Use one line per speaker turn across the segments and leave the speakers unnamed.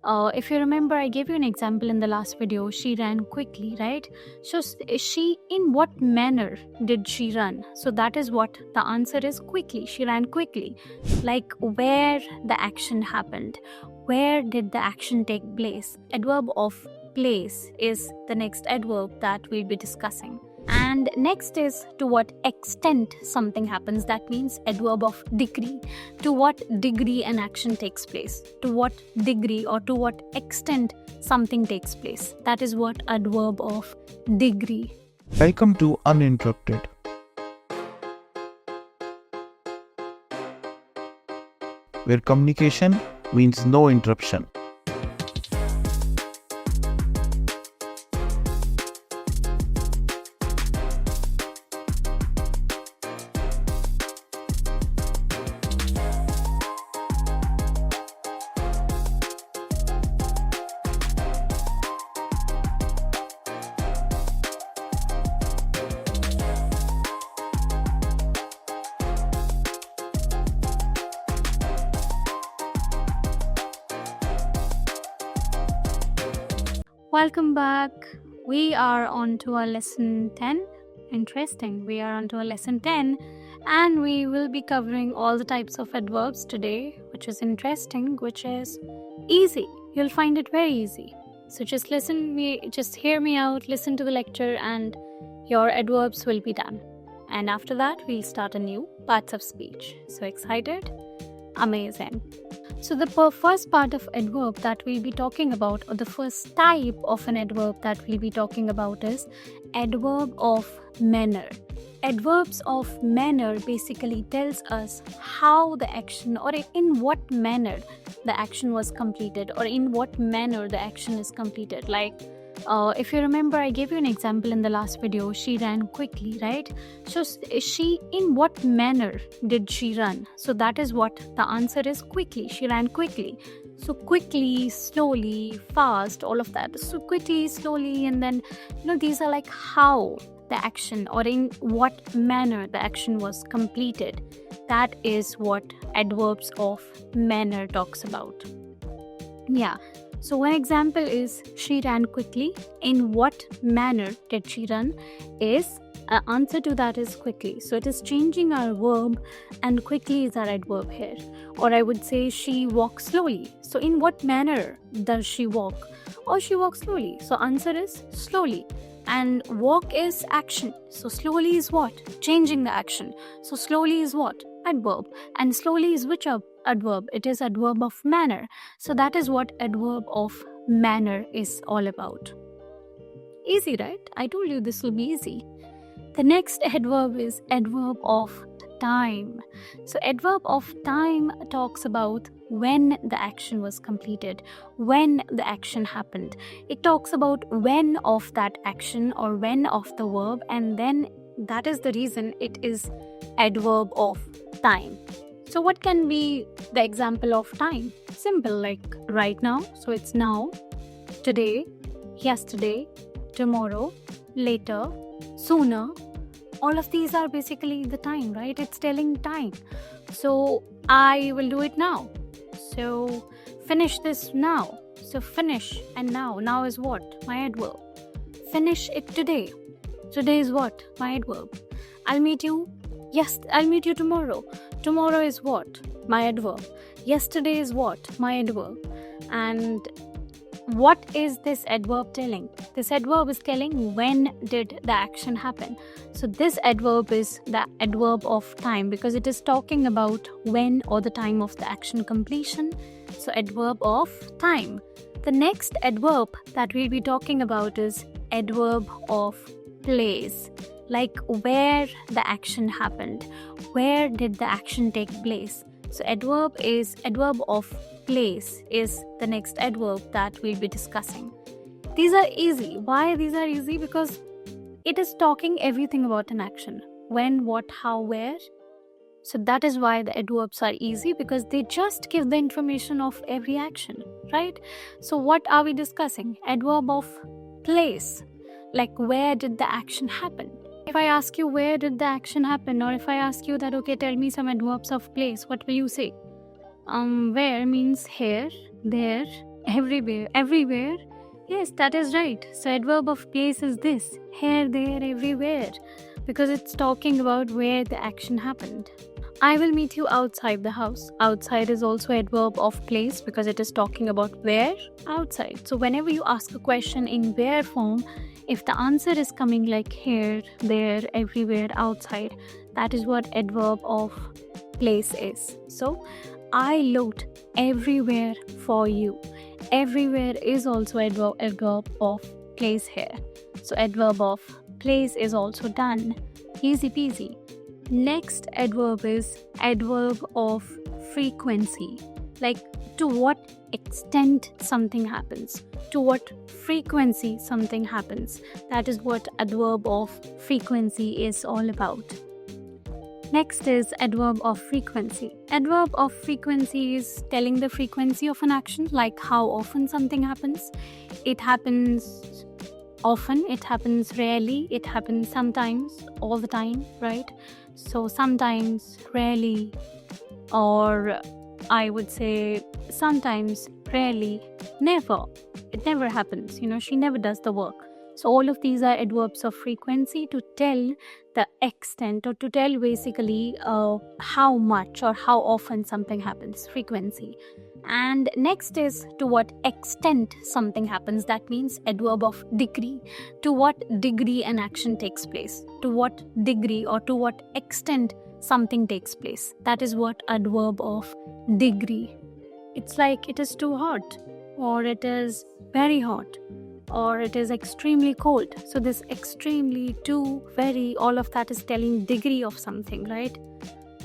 If you remember, I gave you an example in the last video. She ran quickly, right? So in what manner did she run? So that is what the answer is: quickly. She ran quickly. Like where the action happened. Where did the action take place? Adverb of place is the next adverb that we'll be discussing. And next is to what extent something happens. That means adverb of degree. To what degree an action takes place. To what degree or to what extent something takes place. That is what adverb of degree.
Welcome to Uninterrupted, where communication means no interruption.
Welcome back. We are on to our lesson 10. Interesting. We are on to our lesson 10 and we will be covering all the types of adverbs today, which is interesting, which is easy. You'll find it very easy. So just hear me out, listen to the lecture and your adverbs will be done. And after that, we'll start a new parts of speech. So excited? Amazing. So the first part of adverb that we'll be talking about, or the first type of an adverb that we'll be talking about, is adverb of manner. Adverbs of manner basically tells us how the action, or in what manner the action was completed, or in what manner the action is completed. Like if you remember, I gave you an example in the last video. She ran quickly, right? So in what manner did she run? So that is what the answer is: quickly. She ran quickly. So quickly, slowly, fast, all of that. So quickly, slowly, and then these are like how the action, or in what manner the action was completed. That is what adverbs of manner talks about. Yeah. So one example is she ran quickly. In what manner did she run? Is answer to that is quickly. So it is changing our verb, and quickly is our adverb here. Or I would say she walked slowly. So in what manner does she walk? Or she walks slowly. So answer is slowly. And walk is action. So slowly is what? Changing the action. So slowly is what? Adverb. And slowly is which adverb? It is adverb of manner. So that is what adverb of manner is all about. Easy, right? I told you this will be easy. The next adverb is adverb of time. So adverb of time talks about when the action was completed, when the action happened. It talks about when of that action or when of the verb, and then that is the reason it is adverb of time. So what can be the example of time? Simple, like right now. So it's now, today, yesterday, tomorrow, later, sooner. All of these are basically the time, right? It's telling time. So I will do it now. So finish this now. So finish and now. Now is what? My adverb. Finish it today. Today is what? My adverb. I'll meet you. Yes, I'll meet you tomorrow. Tomorrow is what? My adverb. Yesterday is what? My adverb. And what is this adverb telling? This adverb is telling when did the action happen. So this adverb is the adverb of time because it is talking about when or the time of the action completion. So adverb of time. The next adverb that we'll be talking about is adverb of place. Like where the action happened. Where did the action take place? So adverb of place is the next adverb that we'll be discussing. These are easy. Why these are easy? Because it is talking everything about an action. When, what, how, where. So that is why the adverbs are easy, because they just give the information of every action, right? So what are we discussing? Adverb of place. Like where did the action happen? If I ask you where did the action happen, or if I ask you that, okay, tell me some adverbs of place, what will you say? Where means here, there, Everywhere. Everywhere? Yes, that is right. So adverb of place is this: here, there, everywhere. Because it's talking about where the action happened. I will meet you outside the house. Outside is also adverb of place because it is talking about where, outside. So whenever you ask a question in where form, if the answer is coming like here, there, everywhere, outside, that is what adverb of place is. So I looked everywhere for you. Everywhere is also adverb of place here. So adverb of place is also done. Easy peasy. Next adverb is adverb of frequency. Like to what extent something happens, to what frequency something happens. That is what adverb of frequency is all about. Next is adverb of frequency. Adverb of frequency is telling the frequency of an action, like how often something happens. It happens often, it happens rarely, it happens sometimes, all the time, right? So sometimes, rarely, or I would say sometimes, rarely, never. It never happens, she never does the work. So all of these are adverbs of frequency to tell the extent, or to tell basically how much or how often something happens, frequency. And next is to what extent something happens. That means adverb of degree. To what degree an action takes place. To what degree or to what extent something takes place. That is what adverb of degree. It's like it is too hot, or it is very hot, or it is extremely cold. So this extremely, too, very, all of that is telling degree of something, right?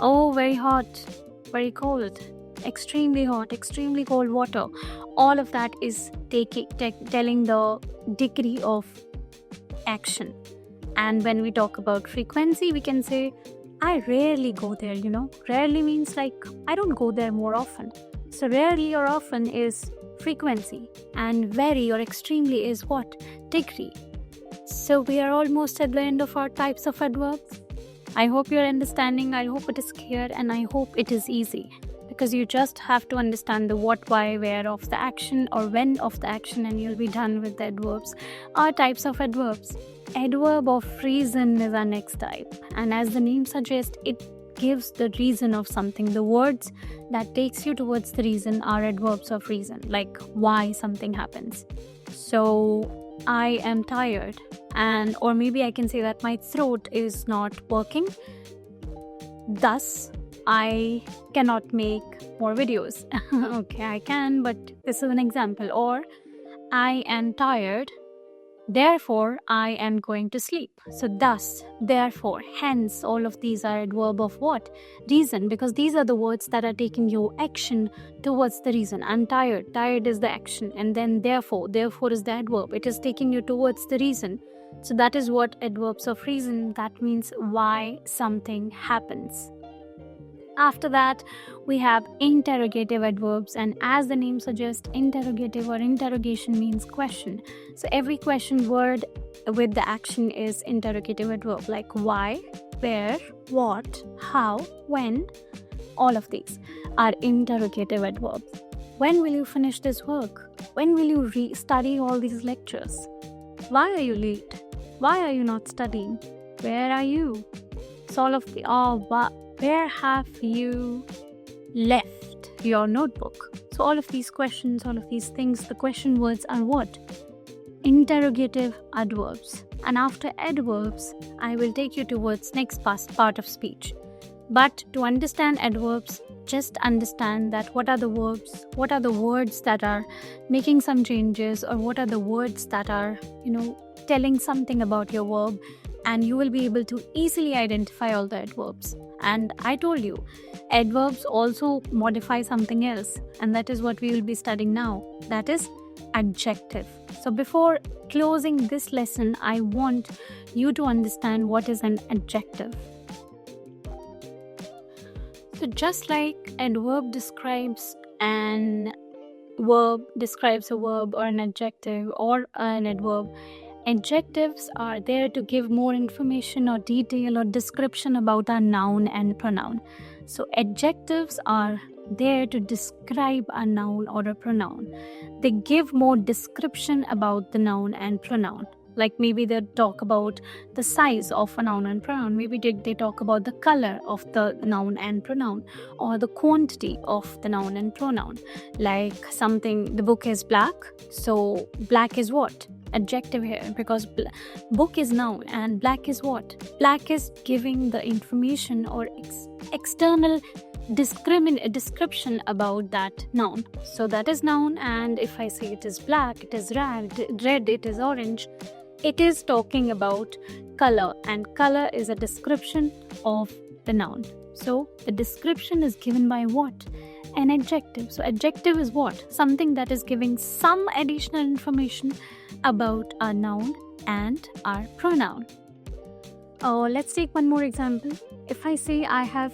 Oh, very hot, very cold, extremely hot, extremely cold water. All of that is telling the degree of action. And when we talk about frequency, we can say, I rarely go there, Rarely means like I don't go there more often. So rarely or often is frequency, and very or extremely is what? Degree. So we are almost at the end of our types of adverbs. I hope you're understanding, I hope it is clear, and I hope it is easy, because you just have to understand the what, why, where of the action or when of the action, and you'll be done with the adverbs. Our types of adverbs. Adverb of reason is our next type, and as the name suggests, it gives the reason of something. The words that takes you towards the reason are adverbs of reason, like why something happens. So I am tired, and or maybe I can say that my throat is not working, thus I cannot make more videos. Okay, I can, but this is an example. Or I am tired, therefore I am going to sleep. So thus, therefore, hence, all of these are adverb of what? Reason, because these are the words that are taking your action towards the reason. I'm tired. Tired is the action. And then therefore is the adverb. It is taking you towards the reason. So that is what adverbs of reason, that means why something happens. After that, we have interrogative adverbs, and as the name suggests, interrogative or interrogation means question. So every question word with the action is interrogative adverb, like why, where, what, how, when. All of these are interrogative adverbs. When will you finish this work? When will you study all these lectures? Why are you late? Why are you not studying? Where are you? So all of the where have you left your notebook? So all of these questions, all of these things, the question words are what? Interrogative adverbs. And after adverbs, I will take you towards next part of speech. But to understand adverbs, just understand that what are the verbs, what are the words that are making some changes, or what are the words that are, telling something about your verb, and you will be able to easily identify all the adverbs. And I told you, adverbs also modify something else, and that is what we will be studying now. That is adjective. So before closing this lesson, I want you to understand what is an adjective. So just like adverb describes a verb or an adjective or an adverb, adjectives are there to give more information or detail or description about a noun and pronoun. So adjectives are there to describe a noun or a pronoun. They give more description about the noun and pronoun. Like maybe they talk about the size of a noun and pronoun. Maybe they talk about the color of the noun and pronoun, or the quantity of the noun and pronoun. Like something, the book is black. So black is what? Adjective here, because book is noun and black is what? Black is giving the information or external description about that noun. So that is noun, and if I say it is black, it is red, it is orange, it is talking about color, and color is a description of the noun. So the description is given by what? An adjective. So adjective is what? Something that is giving some additional information about our noun and our pronoun. Let's take one more example. If I say I have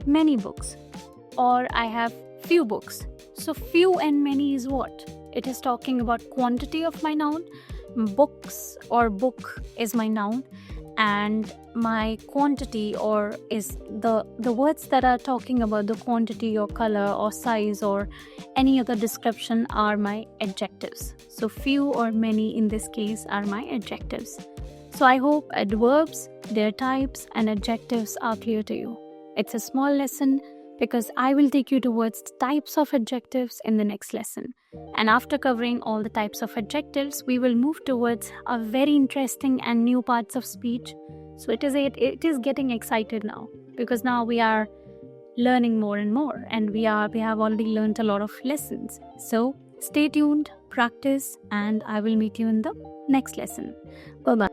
many books, or I have few books. So few and many is what? It is talking about quantity of my noun. Books or book is my noun, and my quantity or is the words that are talking about the quantity or color or size or any other description are my adjectives. So few or many in this case are my adjectives. So I hope adverbs, their types and adjectives are clear to you. It's a small lesson because I will take you towards the types of adjectives in the next lesson. And after covering all the types of adjectives, we will move towards a very interesting and new parts of speech. So it is getting excited now, because now we are learning more and more, and we have already learned a lot of lessons. So stay tuned, practice, and I will meet you in the next lesson. Bye-bye.